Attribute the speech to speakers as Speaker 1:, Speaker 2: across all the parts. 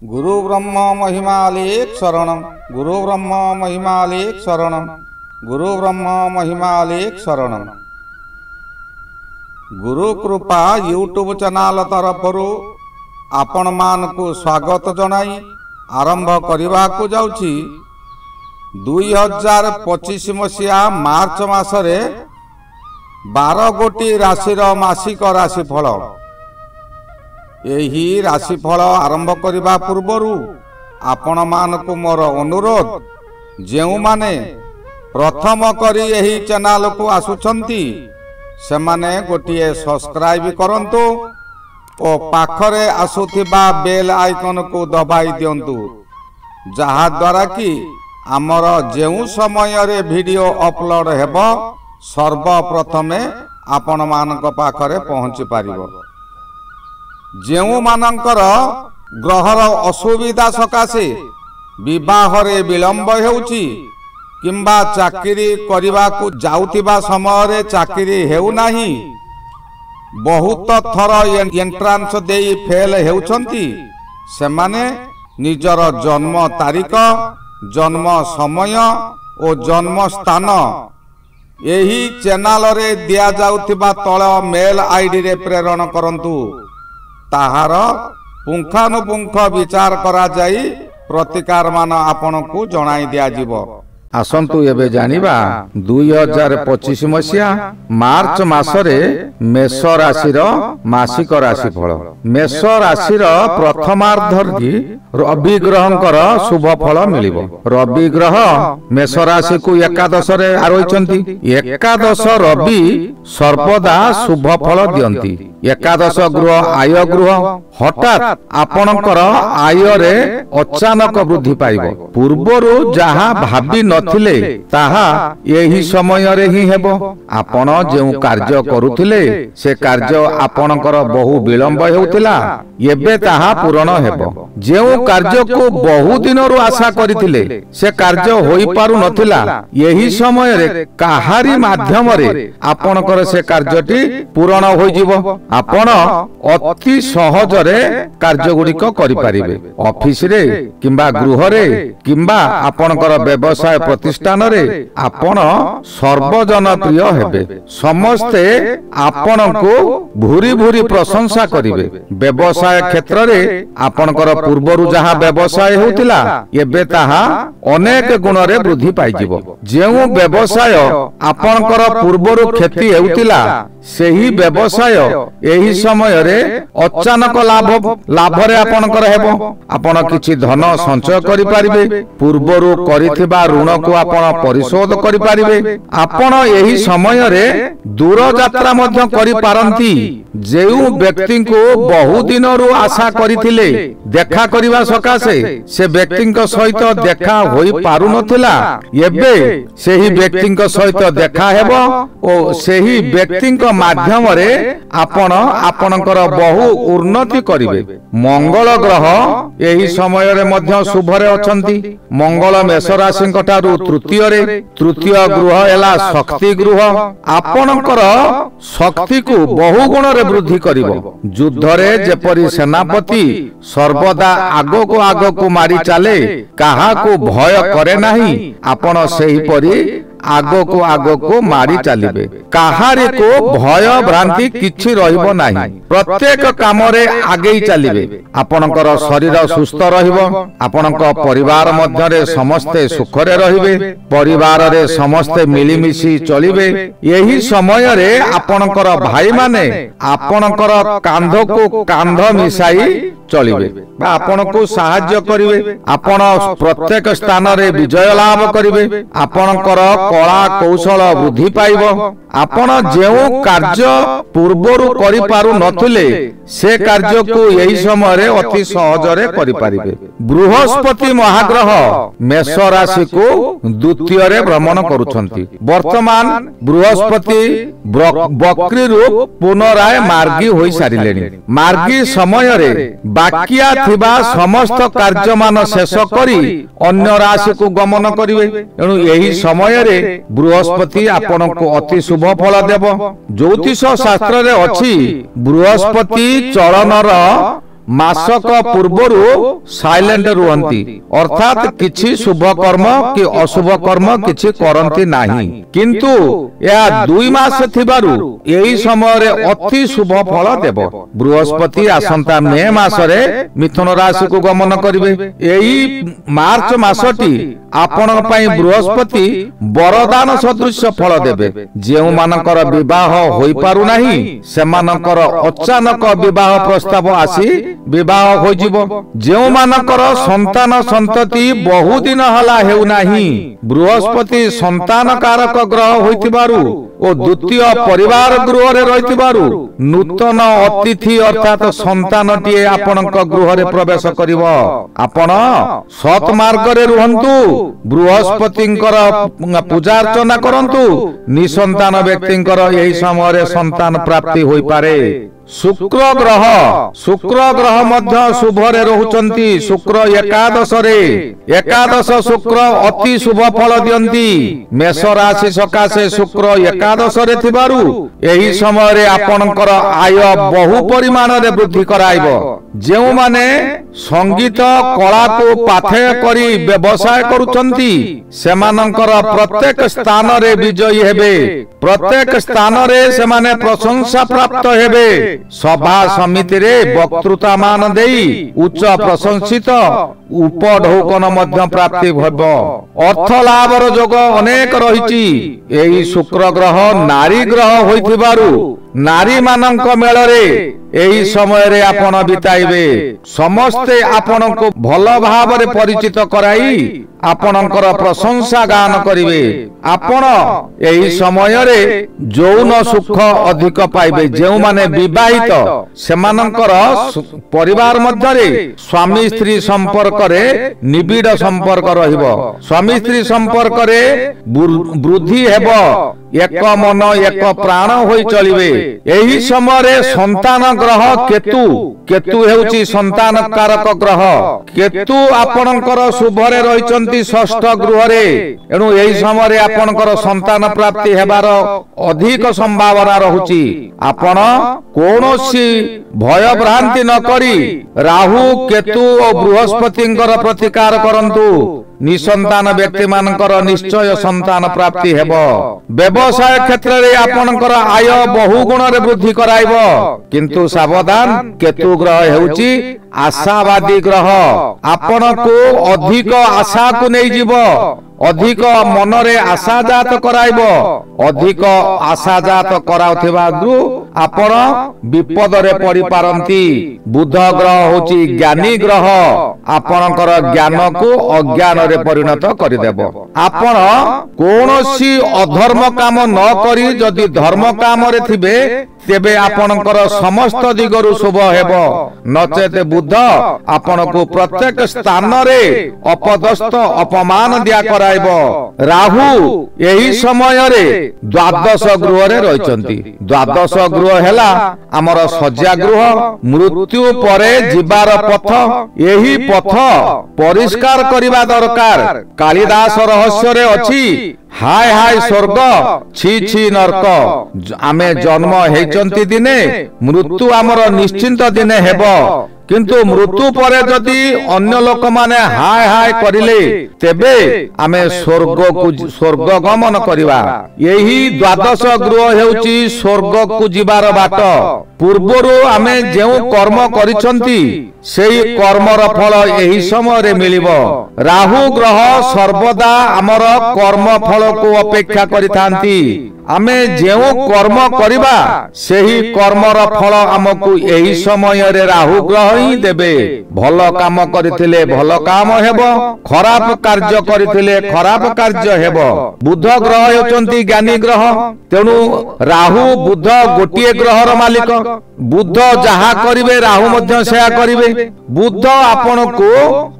Speaker 1: गुरु ब्रह्म महिमालेक शरणम गुरु ब्रह्म महिमालेक शरणम गुरु ब्रह्म महिमालेक शरणम। गुरु कृपा यूट्यूब चैनल तरफरु आपण मानकु स्वागत जनाई आरंभ करने को जाउछि। 2025 मसीहा मार्च मासरे 12 गोटी राशिर मासिक राशिफल। यही राशिफल आरंभ करने पूर्वर आपण मानकु मोर अनुरोध, जेउ माने प्रथम करी यही चैनल को आसुछंती से माने गोटिए सब्सक्राइब करंतु और पाखरे आसुथिबा बेल आइकन को दबाई दियंतु, जहा द्वारा कि आमर जेउ समय रे वीडियो अपलोड हेबो सर्वप्रथमे आपण मानक पाखरे पहुंची पारिबो। जेउ मानकर ग्रहर असुविधा सकाशे विवाह रे विलंब हेउची किंबा चाकरी करने को जाउथिबा समय रे चाकरी हेउ नाही, बहुत थर एंट्रांस देई फेल हेउछंती, सेमाने निजर जन्म तारीख, जन्म समय और जन्म स्थान यही चैनल रे दिया जाउथिबा तळ मेल आईडी रे प्रेरण करंतु। ताहार पुंखानुपुंख विचार करा जाई प्रतिकार मान आपण को जणाई दिया जिवो।
Speaker 2: आसंतु एबे जानिबा 2025 मसीहा मार्च मासरे मेष राशिर मासिक राशिफल। मेष राशिर प्रथमार्धर्गी रवि ग्रहंकर शुभ फल मिलिबो। रवि ग्रह मेष राशि को एकादश रे आरोहिचंती। एकादश रवि सर्वदा शुभ फल दियंती। एकादश गृह आय गृह, हठात आपणकर आय रे अचानक वृद्धि पाइबो। पूर्वरु जहा भाबी नथिले ताहा यही समय रे ही हेबो। आपण जेउ कार्य करुथिले से कार्य आपणकर बहु विलंब हेउतिला, एबे ताहा पूर्ण हेबो। जेउ कार्य को बहु दिनरु आशा करिथिले से कार्य होई पारु नथिला, यही समय रे काहारी माध्यम रे आपणकर से कार्यटी पूर्ण होई जिवो। आपण अति सहज रे कार्य गुड़िक करि पारिबे। ऑफिस रे किंबा गृह रे किंबा आपणकर व्यवसाय प्रतिष्ठान रे आपण सर्वजन प्रिय हेबे। समस्ते आपण को भूरी भूरी प्रशंसा करिवे। व्यवसाय क्षेत्र रे आपणकर पूर्वरु जहा व्यवसाय होतिला एबे ताहा अनेक गुण रे वृद्धि पाइजिवो। जेउ व्यवसाय आपणकर पूर्वरु क्षति हेउतिला सेही व्यवसाय एही समय रे अचानक लाभ रे आपणकर हेबो। आपण किछि धन संचय करि पारिबे। पूर्वरु करिथिबा ऋण को आपण परिशोध करि पारिबे। आपण एही समय रे दूर यात्रा मध्य करि पारंती। जेउ व्यक्ति को बहु दिनरु आशा करिथिले देखा करिवा सकाशे से व्यक्ति सहित देखा होई पारु नथिला, एबे सेही व्यक्ति सहित देखा हेबो ओ सेही व्यक्ति माध्यम रे आपण आपणकर बहु उन्नति करिवे। मंगल ग्रह एही समय रे मध्य शुभ रे अछंती। मंगल मेष राशि ठारू तृतीय गृह एला शक्ति गृह। आपणकर शक्ति को बहु गुण रे वृद्धि करिवो। युद्ध रे जेपरि सेनापति सर्वदा आगो को मारी चाले, काहा को भय करे नाही, आपण सेही परि आगो को मारी चलिए। काहारी को भय भ्रांति किछि रहिबो नाही। प्रत्येक काम रे आगे चलिए। आपणकर शरीर सुस्थ रहिबो। आपणक परिवार मध्य रे समस्ते सुख रे रहिबे। परिवार रे समस्ते मिलिमिशि चलिबे। यही समय रे आपणकर भाई माने आपणकर कांध को कांध मिसाई चलिबे बा आपण को सहाय्य करिवे। आपण प्रत्येक स्थान रे विजय लाभ करिवे। आपणकर कला कौशल वृद्धि पाइबो। आपण जेउ कार्य पूर्वरु करि पारु नथिले से कार्य को यही समय रे अति सहज रे करि पारिबे। बृहस्पति महाग्रह मेष राशि को द्वितीय रे भ्रमण करूछंती। वर्तमान बृहस्पति वक्री रूप पुनराय मार्गी होई सारिलेनी। मार्गी समय रे बाकिया थिबा समस्त कार्य मान शेष करी अन्य राशि को गमन करिवे। एणु यही समय रे बृहस्पति आपण को अति शुभ फल देव। ज्योतिष शास्त्र रे अछि बृहस्पति चलनर ମାସକ ପୂର୍ବରୁ ସାଇଲେଣ୍ଟ ରୁହନ୍ତି, ଅର୍ଥାତ୍ କିଛି ଶୁଭ କର୍ମ କି ଅଶୁଭ କର୍ମ କିଛି କରନ୍ତି ନାହିଁ। କିନ୍ତୁ ଏହା 2 ମାସ ଥିବାରୁ ଏହି ସମୟରେ ଅତି ଶୁଭ ଫଳ ଦେବ। ବୃହସ୍ପତି ଆସନ୍ତା ମେ ମାସରେ ମିଥୁନ ରାଶିକୁ ଗମନ କରିବେ। ଏହି ମାର୍ଚ୍ଚ ମାସଟି ଆପଣଙ୍କ ପାଇଁ ବୃହସ୍ପତି ବରଦାନ ସଦୃଶ ଫଳ ଦେବେ। ଯେଉଁମାନଙ୍କର ବିବାହ ହୋଇପାରୁନାହିଁ ସେମାନଙ୍କର ଅଚାନକ ବିବାହ ପ୍ରସ୍ତାବ ଆସି ବିବାହ ହୋଇଯିବ। ଯେଉଁମାନଙ୍କର ସନ୍ତାନ ସନ୍ତତି ବହୁଦିନ ହେଲା ହେଉନାହିଁ, ବୃହସ୍ପତି ସନ୍ତାନ କାରକ ଗ୍ରହ ହୋଇଥିବାରୁ ଓ ଦ୍ୱିତୀୟ ପରିବାର ଗୃହରେ ରହିଥିବାରୁ ନୂତନ ଅତିଥି ଅର୍ଥାତ୍ ସନ୍ତାନଟିଏ ଆପଣଙ୍କ ଗୃହରେ ପ୍ରବେଶ କରିବ। ଆପଣ ସତ୍ ମାର୍ଗରେ ରୁହନ୍ତୁ, ବୃହସ୍ପତିଙ୍କର ପୂଜା ଅର୍ଚ୍ଚନା କରନ୍ତୁ। ନିସନ୍ତାନ ବ୍ୟକ୍ତିଙ୍କର ଏହି ସମୟରେ ସନ୍ତାନ ପ୍ରାପ୍ତି ହୋଇପାରେ। ଶୁକ୍ର ଗ୍ରହ ମଧ୍ୟ ଶୁଭରେ ରହୁଛନ୍ତି। ଶୁକ୍ର ଏକାଦଶରେ, ଏକାଦଶ ଶୁକ୍ର ଅତି ଶୁଭ ଫଳ ଦିଅନ୍ତି। ମେଷ ରାଶି ସକାଶେ ଶୁକ୍ର ଏକାଦଶରେ ଥିବାରୁ ଏହି ସମୟରେ ଆପଣଙ୍କର ଆୟ ବହୁ ପରିମାଣରେ ବୃଦ୍ଧି କରାଇବ। ଯେଉଁମାନେ ସଙ୍ଗୀତ କଳାକୁ ପାଥେୟ କରି ବ୍ୟବସାୟ କରୁଛନ୍ତି ସେମାନଙ୍କର ପ୍ରତ୍ୟେକ ସ୍ଥାନରେ ବିଜୟୀ ହେବେ। ପ୍ରତ୍ୟେକ ସ୍ଥାନରେ ସେମାନେ ପ୍ରଶଂସା ପ୍ରାପ୍ତ ହେବେ। ସଭା ସମିତିରେ ବକ୍ତୃତା ମାନ ଦେଇ ଉଚ୍ଚ ପ୍ରଶଂସିତ ଉପଢୌକନ ମଧ୍ୟ ପ୍ରାପ୍ତି ହେବ। ଅର୍ଥ ଲାଭର ଯୋଗ ଅନେକ ରହିଛି। ଏହି ଶୁକ୍ର ଗ୍ରହ ନାରୀ ଗ୍ରହ ହୋଇଥିବାରୁ ନାରୀ ମାନଙ୍କ ମେଳରେ ଏହି ସମୟରେ ଆପଣ ବିତାଇବେ। ସମସ୍ତେ ଆପଣଙ୍କୁ ଭଲ ଭାବରେ ପରିଚିତ କରାଇ ଆପଣଙ୍କର ପ୍ରଶଂସା ଗାନ କରିବେ। ଆପଣ ଏହି ସମୟରେ ଯୌନ ସୁଖ ଅଧିକ ପାଇବେ। ଯେଉଁମାନେ ବିବାହିତ ସେମାନଙ୍କର ପରିବାର ମଧ୍ୟରେ ସ୍ୱାମୀ ସ୍ତ୍ରୀ ସମ୍ପର୍କରେ ନିବିଡ଼ ସମ୍ପର୍କ ରହିବ। ସ୍ୱାମୀ ସ୍ତ୍ରୀ ସମ୍ପର୍କରେ ବୃଦ୍ଧି ହେବ। ଏକ ମନ ଏକ ପ୍ରାଣ ହୋଇ ଚଳିବେ। ଏହି ସମୟରେ ସନ୍ତାନ ଗ୍ରହ କେତୁ ହେଉଛି ସନ୍ତାନ କାରକ ଗ୍ରହ। କେତୁ ଆପଣଙ୍କର ଶୁଭରେ ରହିଛନ୍ତି ଷଷ୍ଠ ଗୃହରେ। ଏଣୁ ଏହି ସମୟରେ ଆପଣଙ୍କର ସନ୍ତାନ ପ୍ରାପ୍ତି ହେବାର ଅଧିକ ସମ୍ଭାବନା ରହୁଛି। ଆପଣ କୌଣସି ଭୟ ଭ୍ରାନ୍ତି ନ କରି ରାହୁ କେତୁ ଓ ବୃହସ୍ପତିଙ୍କର ପ୍ରତିକାର କରନ୍ତୁ। ନିସନ୍ତାନ ବ୍ୟକ୍ତି ମାନଙ୍କର ନିଶ୍ଚୟ ସନ୍ତାନ ପ୍ରାପ୍ତି ହେବ। ବ୍ୟବସାୟ କ୍ଷେତ୍ରରେ ଆପଣଙ୍କର ଆୟ ବହୁ ଗୁଣରେ ବୃଦ୍ଧି କରାଇବ। କିନ୍ତୁ ସାବଧାନ, କେତୁ ଗ୍ରହ ହେଉଛି ଆଶାବାଦୀ ଗ୍ରହ। ଆପଣଙ୍କୁ ଅଧିକ ଆଶାକୁ ନେଇଯିବ। ଅଧିକ ମନରେ ଆଶାଜାତ କରାଇବ। ଅଧିକ ଆଶାଜାତ କରାଉଥିବାରୁ ଆପଣ ବିପଦରେ ପଡିପାରନ୍ତି। ବୁଧ ଗ୍ରହ ହେଉଛି ଜ୍ଞାନୀ ଗ୍ରହ। ଆପଣଙ୍କର ଜ୍ଞାନକୁ ଅଜ୍ଞାନରେ ପରିଣତ କରିଦେବ। ଆପଣ କୌଣସି ଅଧର୍ମ କାମ ନ କରି ଯଦି ଧର୍ମ କାମରେ ଥିବେ ତେବେ ଆପଣଙ୍କର ସମସ୍ତ ଦିଗରୁ ଶୁଭ ହେବ। ନଚେତ ବୁଧ ଆପଣଙ୍କୁ ପ୍ରତ୍ୟେକ ସ୍ଥାନରେ ଅପଦସ୍ତ ଅପମାନ ଦିଆ କରାଇବ। ରାହୁ ଏହି ସମୟରେ ଦ୍ୱାଦଶ ଗୃହରେ ରହିଛନ୍ତି। ଦ୍ୱାଦଶ ଗୃହ ହେଲା ଆମର ଶଯ୍ୟା ଗୃହ, ମୃତ୍ୟୁ ପରେ ଯିବାର ପଥ। ଏହି ପଥ ପରିଷ୍କାର କରିବା ଦରକାର। କାଳିଦାସ ରହସ୍ୟରେ ଅଛି, ହାୟ ହାୟ ସ୍ୱର୍ଗ, ଛି ଛି ନର୍କ। ଆମେ ଜନ୍ମ ହେଇଛନ୍ତି ଦିନେ, ମୃତ୍ୟୁ ଆମର ନିଶ୍ଚିନ୍ତ ଦିନେ ହେବ। କିନ୍ତୁ ମୃତ୍ୟୁ ପରେ ଯଦି ଅନ୍ୟ ଲୋକମାନେ ହାୟ ହାୟ କରିଲେ ତେବେ ଆମେ ସ୍ୱର୍ଗ ଗମନ କରିବା। ଏହି ଦ୍ୱାଦଶ ଗୃହ ହେଉଛି ସ୍ୱର୍ଗକୁ ଯିବାର ବାଟ। ପୂର୍ବରୁ ଆମେ ଯେଉଁ କର୍ମ କରିଛନ୍ତି ସେହି କର୍ମର ଫଳ ଏହି ସମୟରେ ମିଳିବ। ରାହୁ ଗ୍ରହ ସର୍ବଦା ଆମର କର୍ମ ଫଳକୁ ଅପେକ୍ଷା କରିଥାନ୍ତି। ଆମେ ଯେଉଁ କର୍ମ କରିବା ସେହି କର୍ମର ଫଳ ଆମକୁ ଏହି ସମୟରେ ରାହୁ ଗ୍ରହ ହିଁ ଦେବେ। ଭଲ କାମ କରିଥିଲେ ଭଲ କାମ ହେବ, ଖରାପ କାର୍ଯ୍ୟ କରିଥିଲେ ଖରାପ କାର୍ଯ୍ୟ ହେବ। ବୁଧ ଗ୍ରହ ହେଉଛନ୍ତି ଜ୍ଞାନୀ ଗ୍ରହ। ତେଣୁ ରାହୁ ବୁଧ ଗୋଟିଏ ଗ୍ରହର ମାଲିକ। ବୁଧ ଯାହା କରିବେ ରାହୁ ମଧ୍ୟ ସେୟା କରିବେ। ବୁଧ ଆପଣଙ୍କୁ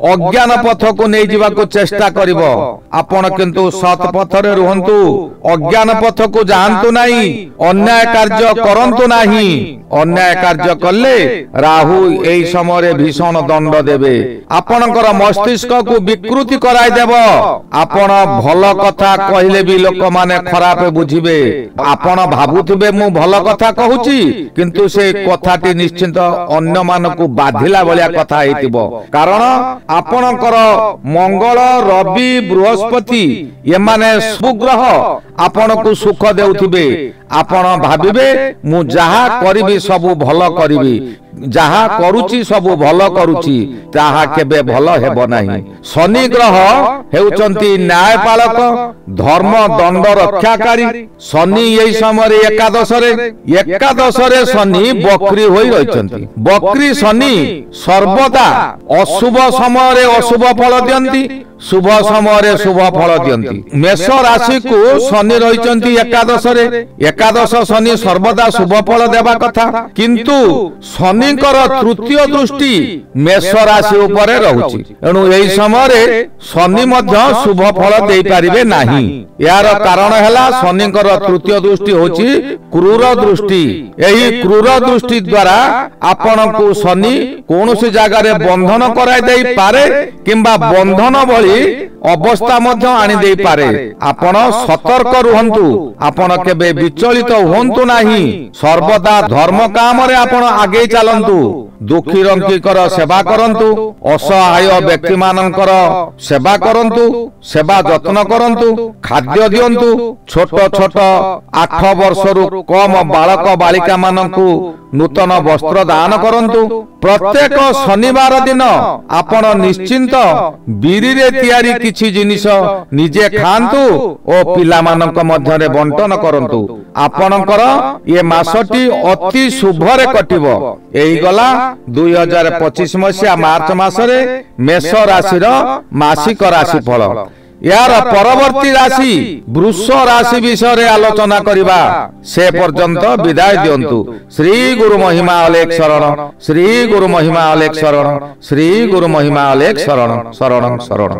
Speaker 2: ଅଜ୍ଞାନ ପଥକୁ ନେଇଯିବାକୁ ଚେଷ୍ଟା କରିବ। ଆପଣ କିନ୍ତୁ ସତ୍ ପଥରେ ରୁହନ୍ତୁ, ଅଜ୍ଞାନ ପଥକୁ ଯାଆନ୍ତୁ ନାହିଁ, ଅନ୍ୟାୟ କାର୍ଯ୍ୟ କରନ୍ତୁ ନାହିଁ। ଅନ୍ୟାୟ କାର୍ଯ୍ୟ କଲେ ରାହୁ ଏହି ସମୟରେ ଭୀଷଣ ଦଣ୍ଡ ଦେବେ, ଆପଣଙ୍କର ମସ୍ତିଷ୍କକୁ ବିକୃତି କରାଇଦେବ। ଆପଣ ଭଲ କଥା କହିଲେ ବି ଲୋକମାନେ ଖରାପ ବୁଝିବେ। ଆପଣ ଭାବୁଥିବେ ମୁଁ ଭଲ କଥା କହୁଛି, କିନ୍ତୁ ସେ କଥାଟି ନିଶ୍ଚିନ୍ତ ଅନ୍ୟମାନଙ୍କୁ ବାଧିଲା ଭଳିଆ କଥା ହେଇଥିବ। କାରଣ ଆପଣଙ୍କର ମଙ୍ଗଳ, ରବି, ବୃହସ୍ପତି ଏମାନେ ସୁଗ୍ରହ ଆପଣଙ୍କୁ ସୁଖ ଦେଉଥିବେ। ଆପଣ ଭାବିବେ ମୁଁ ଯାହା କରିବି ସବୁ ଭଲ କରିବି, ଯାହା କରୁଛି ସବୁ ଭଲ କରୁଛି, ତାହା କେବେ ଭଲ ହେବ ନାହିଁ। ଶନି ଗ୍ରହ ହେଉଛନ୍ତି ନ୍ୟାୟପାଳକ, ଧର୍ମ ଦଣ୍ଡ ରକ୍ଷାକାରୀ। ଶନି ଏହି ସମୟରେ ଏକାଦଶରେ ଶନି ବକ୍ରି ହୋଇ ରହିଛନ୍ତି। ବକ୍ରି ଶନି ସର୍ବଦା ଅଶୁଭ ସମୟରେ ଅଶୁଭ ଫଳ ଦିଅନ୍ତି, ଶୁଭ ସମୟରେ ଶୁଭ ଫଳ ଦିଅନ୍ତି। ମେଷ ରାଶିକୁ ଶନି ରହିଛନ୍ତି ଏକାଦଶରେ। ଏକାଦଶ ଶନି ସର୍ବଦା ଶୁଭ ଫଳ ଦେବା କଥା, କିନ୍ତୁ ଶନିଙ୍କର ତୃତୀୟ ଦୃଷ୍ଟି ମେଷ ରାଶି ଉପରେ ରହୁଛି। ଏଣୁ ଏହି ସମୟରେ ଶନି ମଧ୍ୟ ଶୁଭ ଫଳ ଦେଇପାରିବେ ନାହିଁ। ଏହାର କାରଣ ହେଲା ଶନିଙ୍କର ତୃତୀୟ ଦୃଷ୍ଟି ହେଉଛି କ୍ରୂର ଦୃଷ୍ଟି। ଏହି କ୍ରୂର ଦୃଷ୍ଟି ଦ୍ୱାରା ଆପଣଙ୍କୁ ଶନି କୌଣସି ଜାଗାରେ ବନ୍ଧନ କରାଇ ଦେଇପାରେ କିମ୍ବା ବନ୍ଧନ ଭଳି ଅବସ୍ଥା ମଧ୍ୟ ଆଣିଦେଇପାରେ। ଆପଣ ସତର୍କ ରୁହନ୍ତୁ, ଆପଣ କେବେ ବିଚଳିତ ହୁଅନ୍ତୁ ନାହିଁ। ସର୍ବଦା ଧର୍ମ କାମରେ ଆପଣ ଆଗେଇ ଚାଲନ୍ତୁ। ଦୁଃଖୀ ରଙ୍କିଙ୍କର ସେବା କରନ୍ତୁ, ଅସହାୟ ବ୍ୟକ୍ତି ମାନଙ୍କର ସେବା କରନ୍ତୁ, ସେବା ଯତ୍ନ କରନ୍ତୁ, ଖାଦ୍ୟ ଦିଅନ୍ତୁ। ଛୋଟ ଛୋଟ 8 ବର୍ଷରୁ କମ ବାଳକ ବାଳିକା ମାନଙ୍କୁ ନୂତନ ବସ୍ତ୍ର ଦାନ କରନ୍ତୁ। ପ୍ରତ୍ୟେକ ଶନିବାର ଦିନ ଆପଣ ନିଶ୍ଚିନ୍ତ ବିରିରେ ତିଆରି କିଛି ଜିନିଷ ନିଜେ ଖାଆନ୍ତୁ ଓ ପିଲାମାନଙ୍କ ମଧ୍ୟରେ ବଣ୍ଟନ କରନ୍ତୁ। ଆପଣଙ୍କର ଏ ମାସଟି ଅତି ଶୁଭରେ କଟିବ। ଏହି ଗଲା 2025 ମସିହା ମାର୍ଚ୍ଚ ମାସରେ ମେଷ ରାଶିର ମାସିକ ରାଶିଫଳ। यार परवर्ती राशि वृष राशि विषय आलोचना करिबा से पर्यंत विदाय दियंतु। श्री गुरु महिमा अलेख शरण, श्री गुरु महिमा अलेख शरण, श्री गुरु महिमा अलेख शरण शरण शरण।